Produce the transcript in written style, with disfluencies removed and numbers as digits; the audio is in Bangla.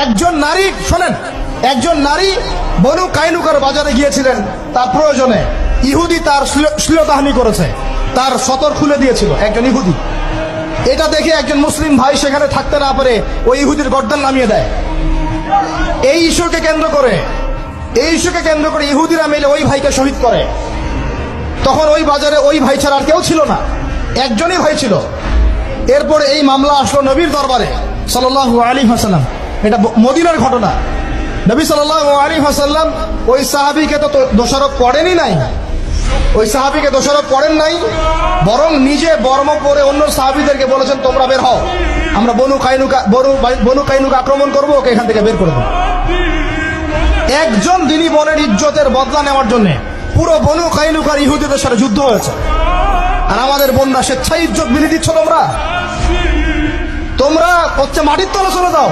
একজন নারী, শোনেন, একজন নারী বনু কাইনুকার বাজারে গিয়েছিলেন তার প্রয়োজনে। ইহুদি তার শ্লীলতাহানি করেছে, তার সতর খুলে দিয়েছিল একজন ইহুদি। এটা দেখে একজন মুসলিম ভাই সেখানে থাকতে না পারে ওই ইহুদির গর্দান নামিয়ে দেয়। এই ইস্যুকে কেন্দ্র করে ইহুদিরা মিলে ওই ভাইকে শহীদ করে। তখন ওই বাজারে ওই ভাই ছাড়া আর কেউ ছিল না, একজনই ভাই ছিল। এরপরে এই মামলা আসলো নবীর দরবারে সাল্লাল্লাহু আলাইহি ওয়াসাল্লাম। এটা মদিনার ঘটনা। নবী সাল্লাল্লাহু আলাইহি ওয়াসাল্লাম ওই সাহাবীকে তো দোষারোপ করেন নাই, বরং নিজে বর্ম পরে অন্য সাহাবীদেরকে বলেছেন, তোমরা বের হও, আমরা বনু কাইনুকা আক্রমণ করবো, ওকে এখান থেকে বের করে দেবো। একজন দিনী বোনের ইজ্জতের বদলা নেওয়ার জন্য পুরো বনু কাইনুকার ইহুদিদের সাথে যুদ্ধ হয়েছে। আর আমাদের বোনরা স্বেচ্ছায় ইজ্জত বিলিয়ে দিচ্ছ তোমরা হচ্ছে মাটির তলে চলে যাও।